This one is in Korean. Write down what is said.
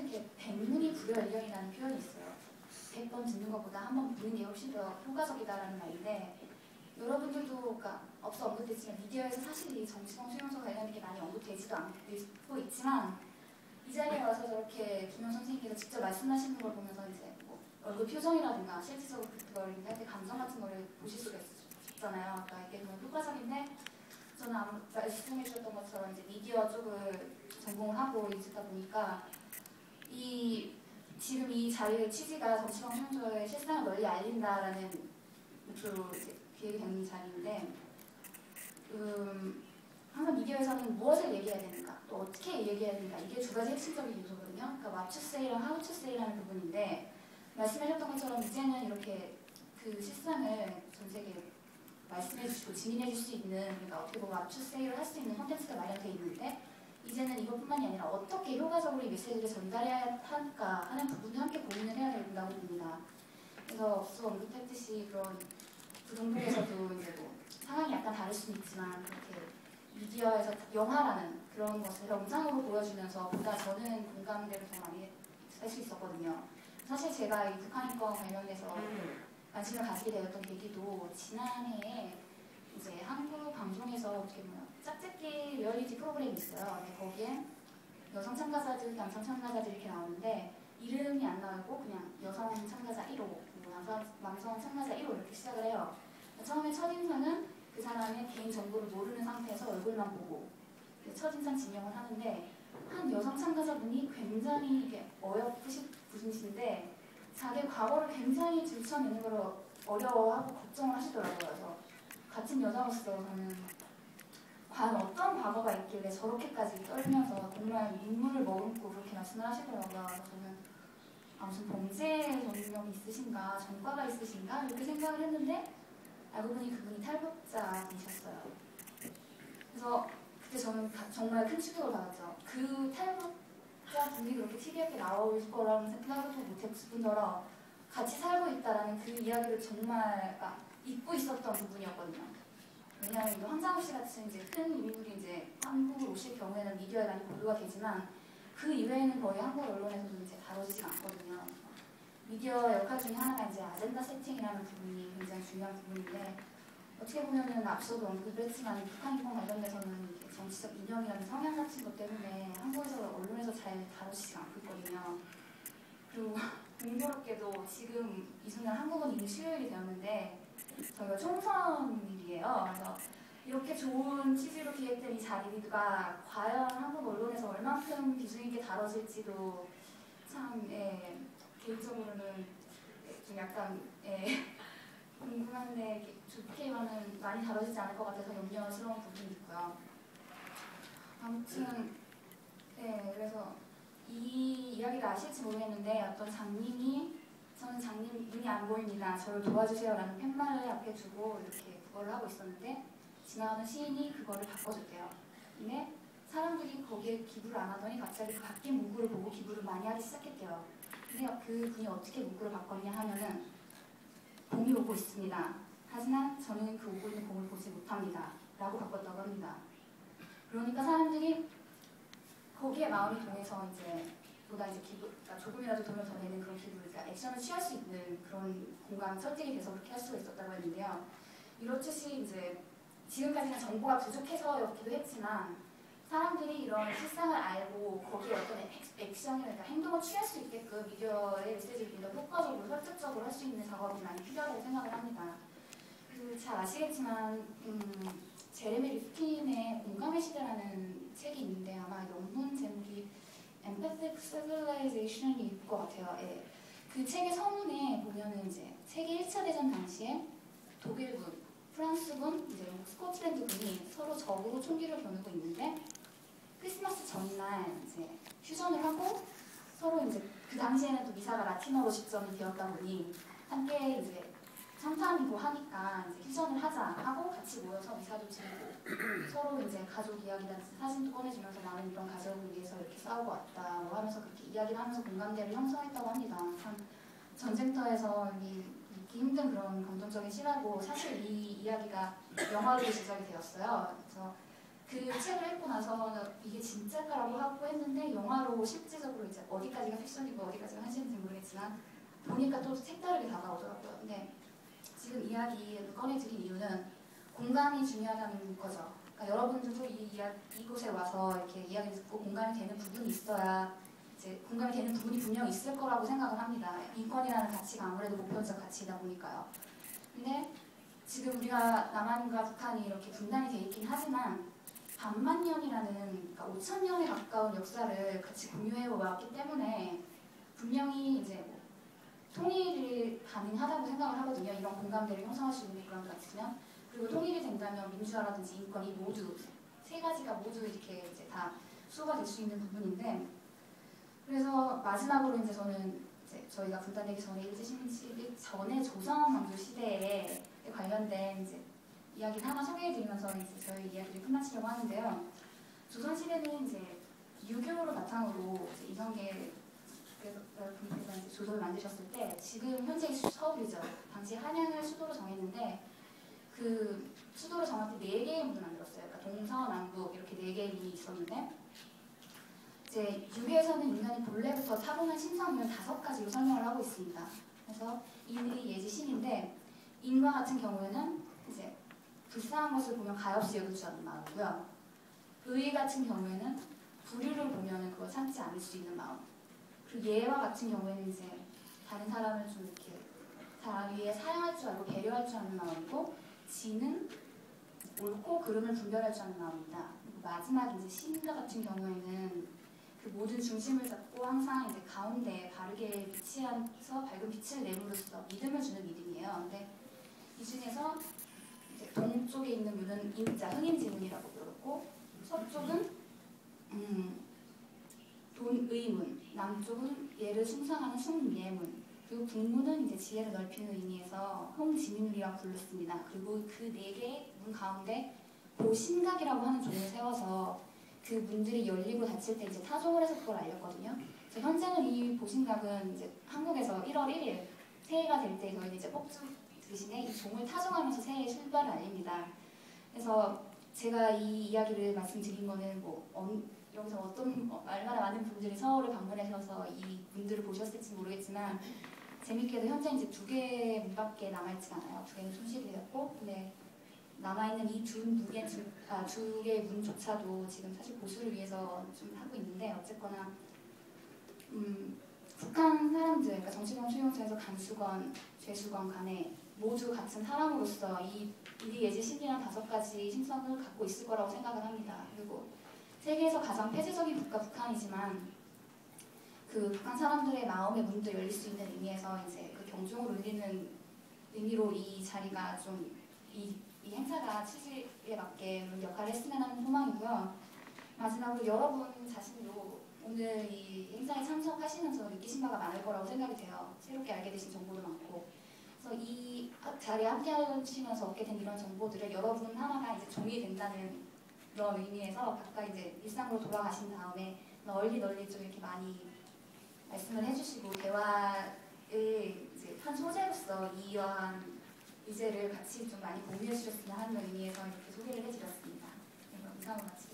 이렇게 백문이 불여일견이라는 표현이 있어요. 100번 듣는 것보다 한 번 보는 게 훨씬 더 효과적이다라는 말인데, 여러분들도 그러니까 없어 언급됐지만 미디어에서 사실 이 정치성 수용소 관련된 게 많이 언급되지도 않고 있지만, 이 자리에 와서 저렇게 김영 선생님께서 직접 말씀하시는 걸 보면서 이제 뭐 얼굴 표정이라든가 실질적으로 그걸 할 때 감정 같은 거를 보실 수가 있잖아요. 그러니까 이게 너무 효과적인데, 저는 말씀해 주셨던 것처럼 이제 미디어 쪽을 전공을 하고 있다 보니까 지금 이 자리의 취지가 정치성 수용소의 실상을 널리 알린다라는 목표로 이제 기획이 된 자리인데, 항상 미디어에서는 무엇을 얘기해야 되는가, 또 어떻게 얘기해야 되는가, 이게 두 가지 핵심적인 요소거든요. 그러니까 what to say랑 how to say라는 부분인데, 말씀하셨던 것처럼 이제는 이렇게 그 실상을 전 세계에 말씀해 주시고 증인해 줄 수 있는, 그러니까 어떻게 보면 what to say를 할 수 있는 콘텐츠가 마련되어 있는데, 이제는 이것뿐만이 아니라 어떻게 효과적으로 이 메시지를 전달해야 할까 하는 부분도 함께 고민을 해야 된다고 봅니다. 그래서 앞서 언급했듯이 그런 부동국에서도 이제 뭐 상황이 약간 다를 수는 있지만, 그렇게 미디어에서 영화라는 그런 것을 영상으로 보여주면서 보다 저는 공감대를 더 많이 할 수 있었거든요. 사실 제가 이 북한인권 관련돼서 관심을 가지게 되었던 계기도 지난해에 이제 한국 방송에서 어떻게 보면 짝짓기 리얼리티 프로그램이 있어요. 근데 거기에 여성 참가자들, 남성 참가자들 이렇게 나오는데 이름이 안 나오고 그냥 여성 참가자 1호, 남성 참가자 1호 이렇게 시작을 해요. 처음에 첫인상은 그 사람의 개인 정보를 모르는 상태에서 얼굴만 보고 첫인상 지명을 하는데, 한 여성 참가자분이 굉장히 이게 어여쁘신 분이신데 자기 과거를 굉장히 들춰내는 걸 어려워하고 걱정을 하시더라고요. 그래서 같은 여자로서 저는 과연 어떤 과거가 있길래 저렇게까지 떨면서 정말 눈물을 머금고 그렇게 말씀을 하시더라고요. 그래서 저는 무슨 범죄 경력이 있으신가, 전과가 있으신가 이렇게 생각을 했는데, 알고 보니 그분이 탈북자이셨어요. 그래서 그때 저는 정말 큰 충격을 받았죠. 그 탈북자 분이 그렇게 TV에 나올 거라는 생각도 못했을 뿐더러 같이 살고 있다라는 그 이야기를 정말 잊고 있었던 부분이었거든요. 왜냐하면 황장우 씨 같은 이제 큰 인물이 이제 한국으로 오실 경우에는 미디어에 많이 보도가 되지만, 그 이외에는 거의 한국 언론에서도 이제 다뤄지지 않거든요. 미디어 역할 중에 하나가 이제 아젠다 세팅이라는 부분이 굉장히 중요한 부분인데, 어떻게 보면은 앞서도 언급을 했지만 북한인권 관련돼서는 정치적 이념이라는 성향 같은 것 때문에 한국에서 언론에서 잘 다루지지 않고 있거든요. 그리고 공교롭게도 지금 이 순간 한국은 이미 수요일이 되었는데 저희가 총선일이에요. 그래서 이렇게 좋은 취지로 기획된 이 자리가 과연 한국 언론에서 얼만큼 비중 있게 다뤄질지도 참 개인적으로는 좀 약간 궁금한데, 좋게만은 많이 다뤄지지 않을 것 같아서 염려스러운 부분이 있고요. 아무튼 그래서 이 이야기를 아실지 모르겠는데, 어떤 장님이 저는 장님 눈이 안 보입니다, 저를 도와주세요 라는 팻말을 앞에 두고 이렇게 그거를 하고 있었는데, 지나가는 시인이 그거를 바꿔줬대요. 근데 사람들이 거기에 기부를 안 하더니 갑자기 그 바뀐 문구를 보고 기부를 많이 하기 시작했대요. 근데 그 분이 어떻게 문구를 바꿨냐 하면은, 봄이 오고 있습니다. 하지만 저는 그 오고 있는 봄을 보지 못합니다 라고 바꿨다고 합니다. 그러니까 사람들이 거기에 마음이 동해서 이제 보다 이제 그러니까 조금이라도 돈을 더 내는 그런 기부, 그러니까 액션을 취할 수 있는 그런 공간 설득이 돼서 그렇게 할 수가 있었다고 했는데요. 이렇듯이 이제 지금까지는 정보가 부족해서였기도 했지만, 사람들이 이런 실상을 알고 거기에 어떤 액션이나 그러니까 행동을 취할 수 있게끔 미디어의 메시지를 더 효과적으로 설득적으로 할 수 있는 작업이 많이 필요하다고 생각을 합니다. 잘 아시겠지만 제레미 리프킨의 공감의 시대라는 책이 있는데, 아마 논문 제목이 Empathic Civilization일 것 같아요. 그 책의 서문에 보면은 이제 세계 1차 대전 당시에 독일군, 프랑스군, 이제 스코틀랜드군이 서로 적으로 총기를 겨누고 있는데, 크리스마스 전날 이제 휴전을 하고 서로 이제 그 당시에는 또 미사가 라틴어로 집전이 되었다 보니 함께 이제 참탄이고 하니까 이제 휴전을 하자 하고 같이 모여서 미사도 지내고 서로 이제 가족 이야기라든지 사진도 꺼내주면서 나는 이런 가족을 위해서 이렇게 싸우고 왔다 뭐 하면서 그렇게 이야기를 하면서 공감대를 형성했다고 합니다. 참 전쟁터에서 잊기 힘든 그런 감동적인 시라고, 사실 이 이야기가 영화로 제작이 되었어요. 그래서 그 책을 읽고 나서 이게 진짜가라고 하고 했는데, 사실 영화로 실질적으로 이제 어디까지가 픽션이고 어디까지가 현실인지 모르겠지만 보니까 또 색다르게 다가오더라고요. 근데 지금 이야기를 꺼내드린 이유는 공감이 중요하다는 거죠. 그러니까 여러분들도 이곳에 와서 이렇게 이야기를 듣고 공감이 되는 부분이 있어야 이제 공감이 되는 부분이 분명 있을 거라고 생각을 합니다. 인권이라는 가치가 아무래도 보편적 가치이다 보니까요. 근데 지금 우리가 남한과 북한이 이렇게 분단이 돼 있긴 하지만 반만 년이라는 그러니까 5,000년에 가까운 역사를 같이 공유해 왔기 때문에 분명히 이제 뭐 통일이 가능하다고 생각을 하거든요. 이런 공감대를 형성할 수 있는 그런 가치면 그리고 통일이 된다면 민주화라든지 인권이 모두 세 가지가 모두 이렇게 이제 다 수호가 될 수 있는 부분인데 그래서 마지막으로 이제 저는 이제 저희가 분단되기 전에 일제시민시대 전에 조선 왕조 시대에 관련된 이제 이야기를 하나 소개해드리면서 이제 저희 이야기를 끝마치려고 하는데요. 조선 시대는 이제 유교로 바탕으로 이제 이성계 분께서 이제 조선을 만드셨을 때 지금 현재 서울이죠. 당시 한양을 수도로 정했는데 그 수도로 정할 때 4개의 문을 만들었어요. 그러니까 동서남북 이렇게 4개의 문이 있었는데 이제 유교에서는 인간이 본래부터 타고난 신성을 5가지로 설명을 하고 있습니다. 그래서 인의 예지 신인데 인과 같은 경우에는 이제 불쌍한 것을 보면 가엾이 여길 줄 아는 마음이고요. 의 같은 경우에는 불의를 보면 그걸 참지 않을 수 있는 마음. 그리고 예와 같은 경우에는 이제 다른 사람을 좀 이렇게 사람 위에 사랑할 줄 알고 배려할 줄 아는 마음이고 지는 옳고 그름을 분별할 줄 아는 마음입니다. 그리고 마지막 이제 신과 같은 경우에는 그 모든 중심을 잡고 항상 이제 가운데 바르게 위치해서 밝은 빛을 내므로써 믿음을 주는 믿음이에요. 근데 이 중에서 이제 동쪽에 있는 문은 인자, 흥인지문이라고 부르고 서쪽은 돈의문, 남쪽은 예를 충성하는 숭예문, 그리고 북문은 이제 지혜를 넓히는 의미에서 홍지민이라고 불렀습니다. 그리고 그 4개의 문 가운데 보신각이라고 하는 종을 세워서 그 문들이 열리고 닫힐 때 이제 타종을 해서 그걸 알렸거든요. 그래서 현재는 이 보신각은 이제 한국에서 1월 1일 새해가 될 때 저희는 이제 폭죽 대신에 이 종을 타종하면서 새해의 출발을 알립니다. 그래서 제가 이 이야기를 말씀드린 거는 뭐 여기서 얼마나 많은 분들이 서울을 방문하셔서 이 문들을 보셨을지 모르겠지만 재밌게도 현재 이제 2개의 문밖에 남아있지 않아요. 2개는 손실이 되었고 근데 남아있는 이 두 개의 문조차도 지금 사실 보수를 위해서 좀 하고 있는데 어쨌거나 북한 사람들, 그러니까 정치범 수용소에서 강수건, 죄수건 간에 모두 같은 사람으로서 이 예지 신이란 5가지 신성을 갖고 있을 거라고 생각을 합니다. 그리고 세계에서 가장 폐쇄적인 국가 북한이지만 그 북한 사람들의 마음의 문도 열릴 수 있는 의미에서 이제 그 경종을 울리는 의미로 이 자리가 좀 이 행사가 취지에 맞게 역할을 했으면 하는 소망이고요. 마지막으로 여러분 자신도 오늘 이 행사에 참석하시면서 느끼신 바가 많을 거라고 생각이 돼요. 새롭게 알게 되신 정보도 많고. 그래서 이 자리에 함께 하시면서 얻게 된 이런 정보들을 여러분 하나가 이제 종이 된다는 그런 의미에서 각각 이제 일상으로 돌아가신 다음에 널리 좀 이렇게 많이 말씀을 해주시고 대화를 이제 한 소재로서 이러한 의제를 같이 좀 많이 공유해 주셨으면 하는 의미에서 이렇게 소개를 해드렸습니다. 이상으로 마치겠습니다.